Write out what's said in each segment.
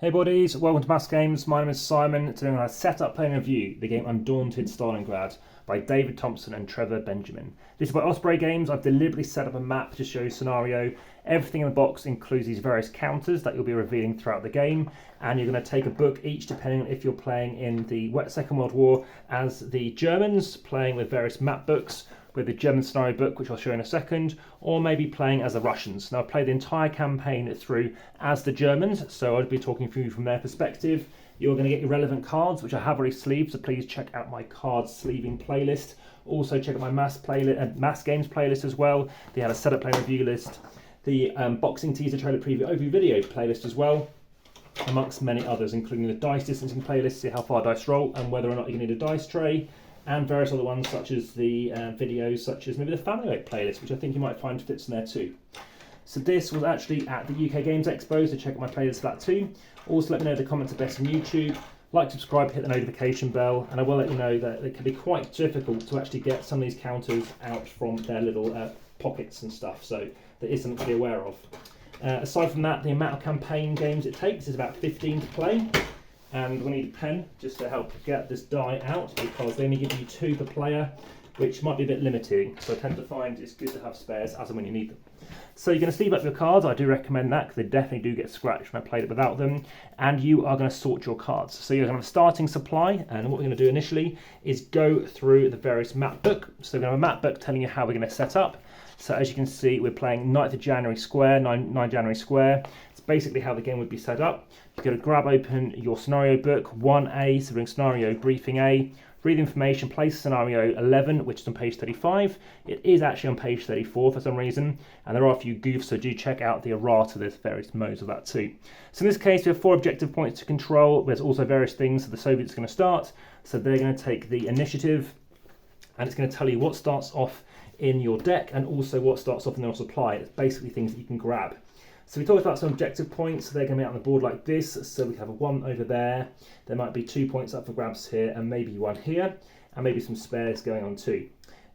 Hey buddies, welcome to AmassGames. My name is Simon. Today I'm going to set up playing review the game Undaunted Stalingrad by David Thompson and Trevor Benjamin. This is by Osprey Games. I've deliberately set up a map to show you scenario. Everything in the box includes these various counters that you'll be revealing throughout the game, and you're going to take a book each depending on if you're playing in the Second World War as the Germans, playing with various map books, with the German scenario book, which I'll show in a second, or maybe playing as the Russians. Now, I've played the entire campaign through as the Germans, so I'll be talking through from their perspective. You're going to get your relevant cards, which I have already sleeved, so please check out my card sleeving playlist. Also, check out my AmassGames playlist as well. They have a setup play review list, the boxing teaser trailer preview overview video playlist as well, amongst many others, including the dice distancing playlist, see how far dice roll and whether or not you need a dice tray, and various other ones such as the videos, such as maybe the family weight playlist, which I think you might find fits in there too. So this was actually at the UK Games Expo, so check out my playlist for that too. Also let me know the comments are best on YouTube, like, subscribe, hit the notification bell, and I will let you know that it can be quite difficult to actually get some of these counters out from their little pockets and stuff, so there is something to be aware of. Aside from that, the amount of campaign games it takes is about 15 to play. And we need a pen just to help get this die out, because they only give you 2 per player, which might be a bit limiting. So I tend to find it's good to have spares as and when you need them. So you're going to sleeve up your cards. I do recommend that because they definitely do get scratched when I played it without them. And you are going to sort your cards. So you're going to have a starting supply, and what we're going to do initially is go through the various map book. So we're going to have a map book telling you how we're going to set up. So as you can see, we're playing 9th of January square, 9 January square. It's basically how the game would be set up. You're going to grab open your scenario book, 1A, so we're in scenario briefing A, read information, place scenario 11, which is on page 35. It is actually on page 34 for some reason, and there are a few goofs, so do check out the errata. There's various modes of that too. So in this case, we have 4 objective points to control. There's also various things, so the Soviets are going to start. So they're going to take the initiative, and it's going to tell you what starts off in your deck and also what starts off in your supply. It's basically things that you can grab. So we talked about some objective points. They're going to be out on the board like this. So we have a 1 over there. There might be 2 points up for grabs here, and maybe 1 here, and maybe some spares going on too.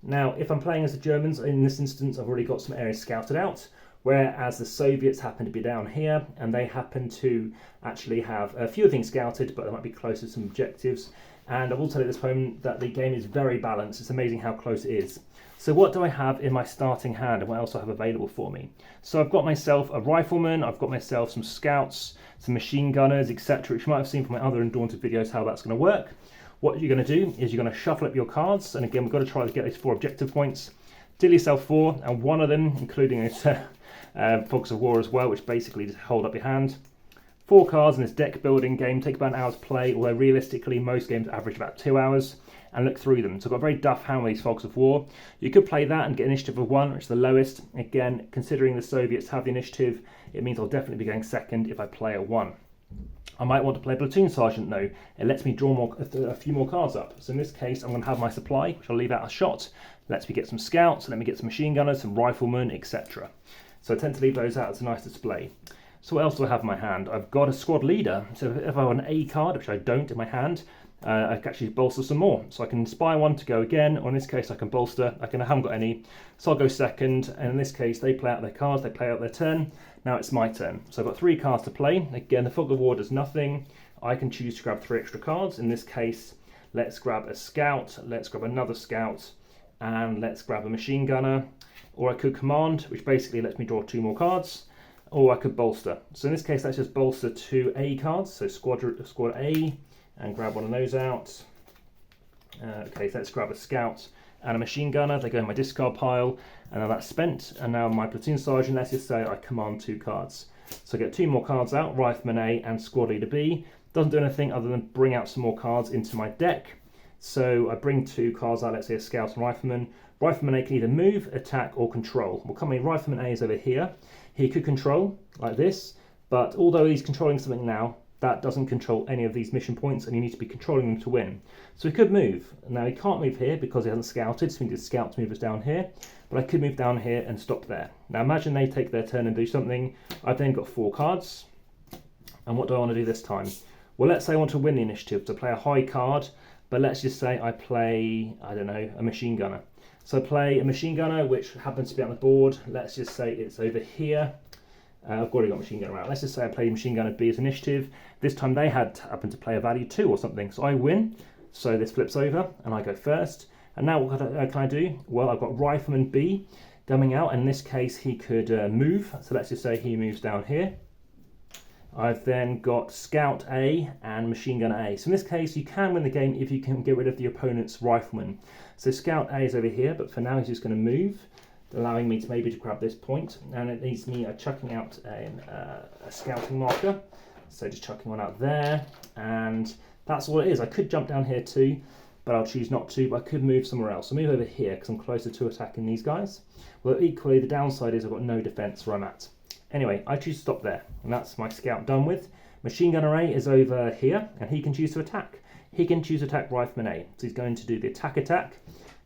Now, if I'm playing as the Germans, in this instance, I've already got some areas scouted out, whereas the Soviets happen to be down here, and they happen to actually have a few things scouted, but they might be close to some objectives. And I will tell you at this point that the game is very balanced. It's amazing how close it is. So what do I have in my starting hand, and what else do I have available for me? So I've got myself a rifleman, I've got myself some scouts, some machine gunners, etc., which you might have seen from my other Undaunted videos how that's going to work. What you're going to do is you're going to shuffle up your cards, and again we've got to try to get these 4 objective points. Deal yourself 4, and one of them, including this Fogs of War as well, which basically just hold up your hand. 4 cards in this deck building game take about an hour to play, although realistically most games average about 2 hours, and look through them. So I've got a very duff hand with these Fogs of War. You could play that and get initiative of 1, which is the lowest. Again, considering the Soviets have the initiative, it means I'll definitely be going second if I play a 1. I might want to play Platoon Sergeant though. It lets me draw a few more cards up. So in this case, I'm going to have my supply, which I'll leave out a shot. Lets me get some scouts, let me get some machine gunners, some riflemen, etc. So I tend to leave those out as a nice display. So what else do I have in my hand? I've got a squad leader. So if I have an A card, which I don't in my hand, I can actually bolster some more. So I can inspire 1 to go again, or in this case I can bolster. I haven't got any, so I'll go second. And in this case they play out their cards, they play out their turn. Now it's my turn. So I've got 3 cards to play. Again, the Fog of War does nothing. I can choose to grab 3 extra cards. In this case, let's grab a scout, let's grab another scout, and let's grab a machine gunner. Or I could command, which basically lets me draw 2 more cards. Or I could bolster. So in this case, let's just bolster 2 A cards. So squad A, and grab one of those out. Okay, so let's grab a scout and a machine gunner. They go in my discard pile, and now that's spent. And now my platoon sergeant, let's just say I command 2 cards. So I get 2 more cards out, rifleman A and squad leader B. Doesn't do anything other than bring out some more cards into my deck. So I bring 2 cards out, let's say a scout and rifleman. Rifleman A can either move, attack, or control. Well, coming Rifleman A is over here. He could control, like this, but although he's controlling something now, that doesn't control any of these mission points, and you need to be controlling them to win. So he could move. Now he can't move here because he hasn't scouted, so we need to scout to move us down here, but I could move down here and stop there. Now imagine they take their turn and do something. I've then got 4 cards, and what do I want to do this time? Well, let's say I want to win the initiative, to play a high card, but let's just say I play, I don't know, a machine gunner. So I play a machine gunner, which happens to be on the board. Let's just say it's over here. I've already got machine gunner out. Let's just say I played machine gunner B as initiative. This time they happened to play a value 2 or something, so I win. So this flips over and I go first. And now what can I do? Well, I've got rifleman B coming out. In this case, he could move. So let's just say he moves down here. I've then got scout A and machine gunner A. So in this case, you can win the game if you can get rid of the opponent's rifleman. So scout A is over here, but for now he's just going to move, allowing me to maybe to grab this point, and it needs me chucking out a scouting marker. So just chucking one out there, and that's all it is. I could jump down here too, but I'll choose not to, but I could move somewhere else. So move over here because I'm closer to attacking these guys. Well, equally, the downside is I've got no defense where I'm at. Anyway, I choose to stop there, and that's my scout done with. Machine gunner A is over here, and he can choose to attack. He can choose to attack rifleman A. So he's going to do the attack,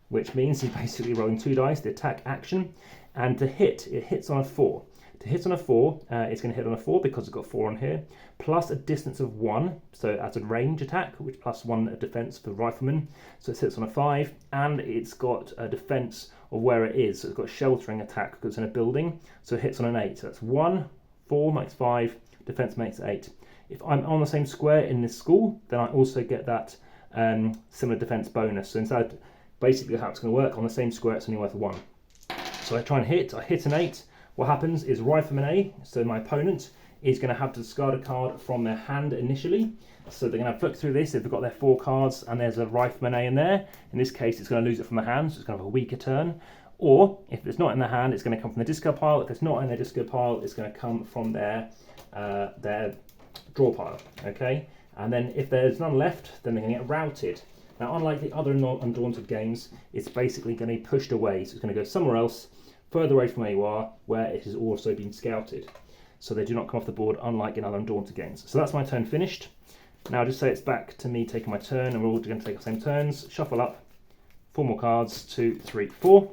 which means he's basically rolling 2 dice, the attack action, and to hit, it hits on a 4. To hit on a 4, it's going to hit on a 4 because it's got 4 on here, plus a distance of 1, so that's a range attack, which plus 1 defense for rifleman, so it hits on a 5, and it's got a defense of where it is, so it's got a sheltering attack because it's in a building, so it hits on an 8, so that's 1, 4 makes 5, defense makes 8. If I'm on the same square in this school, then I also get that similar defense bonus, so instead, basically how it's going to work, on the same square it's only worth 1. So I try and hit, I hit an 8. What happens is rifleman A, so my opponent, is going to have to discard a card from their hand initially. So they're going to flick through this if they've got their 4 cards and there's a rifleman A in there. In this case, it's going to lose it from the hand, so it's going to have a weaker turn. Or if it's not in the hand, it's going to come from the discard pile. If it's not in their discard pile, it's going to come from their draw pile. Okay, and then if there's none left, then they're going to get routed. Now, unlike the other Undaunted games, it's basically going to be pushed away, so it's going to go somewhere else, further away from where you are, where it has also been scouted. So they do not come off the board, unlike in other Undaunted games. So that's my turn finished. Now just say it's back to me taking my turn, and we're all going to take our same turns. Shuffle up, 4 more cards, 2, 3, 4.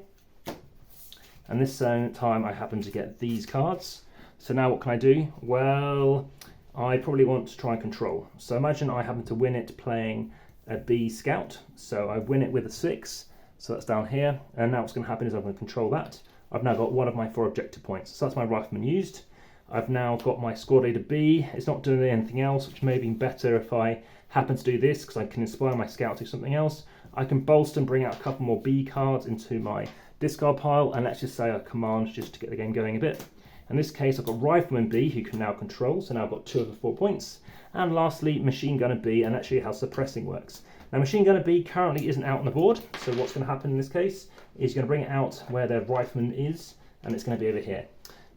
And this time I happen to get these cards. So now what can I do? Well, I probably want to try and control. So imagine I happen to win it playing a B scout. So I win it with a 6. So that's down here. And now what's going to happen is I'm going to control that. I've now got one of my 4 objective points. So that's my rifleman used. I've now got my squad leader B. It's not doing anything else, which may have been better if I happen to do this, because I can inspire my scout to do something else. I can bolster and bring out a couple more B cards into my discard pile, and let's just say I command just to get the game going a bit. In this case, I've got rifleman B, who can now control, so now I've got 2 of the 4 points. And lastly, machine gunner B, and actually how suppressing works. Now, machine gunner B currently isn't out on the board, so what's going to happen in this case is you're going to bring it out where their rifleman is, and it's going to be over here.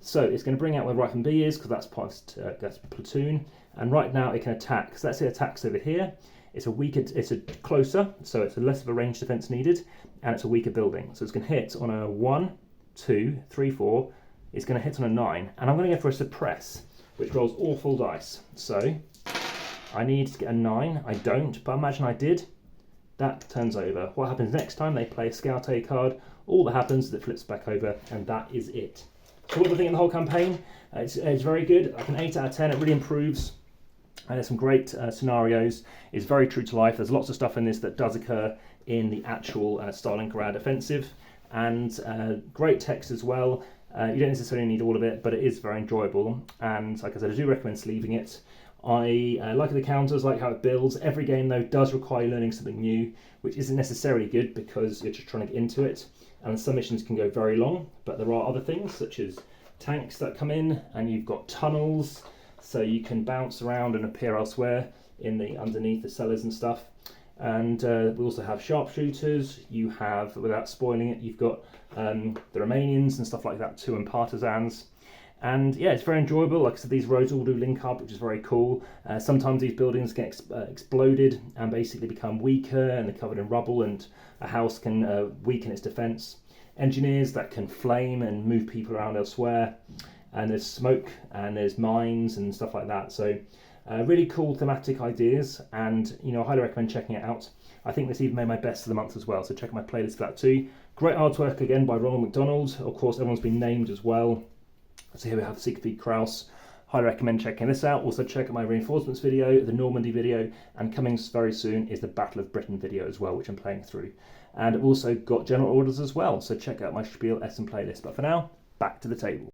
So it's going to bring out where rifleman B is, because that's part of that's platoon, and right now it can attack. So let's say it attacks over here. It's a closer, so it's a less of a range defense needed, and it's a weaker building. So it's going to hit on a 1, 2, 3, 4. It's going to hit on a 9, and I'm going to go for a suppress, which rolls all full dice. So I need to get a 9. I don't, but imagine I did. That turns over. What happens next time they play a Scout A card? All that happens is it flips back over, and that is it. So what do I think of the whole campaign? It's very good. Like an 8 out of 10. It really improves. There's some great scenarios. It's very true to life. There's lots of stuff in this that does occur in the actual Stalingrad offensive, and great text as well. You don't necessarily need all of it, but it is very enjoyable. And like I said, I do recommend sleeving it. I like the counters, like how it builds. Every game, though, does require learning something new, which isn't necessarily good because you're just trying to get into it. And some missions can go very long, but there are other things, such as tanks that come in, and you've got tunnels, so you can bounce around and appear elsewhere in the underneath the cellars and stuff. And we also have sharpshooters. You have, without spoiling it, you've got the Romanians and stuff like that too, and partisans. And yeah, it's very enjoyable. Like I said, these roads all do link up, which is very cool. Sometimes these buildings get exploded and basically become weaker, and they're covered in rubble, and a house can weaken its defense. Engineers that can flame and move people around elsewhere. And there's smoke, and there's mines and stuff like that. So really cool thematic ideas, and I highly recommend checking it out. I think this even made my best of the month as well, so check out my playlist for that too. Great artwork again by Ronald McDonald. Of course, everyone's been named as well. So here we have Siegfried Kraus. Highly recommend checking this out. Also check out my reinforcements video, the Normandy video, and coming very soon is the Battle of Britain video as well, which I'm playing through. And I've also got general orders as well, so check out my Spiel Essen playlist. But for now, back to the table.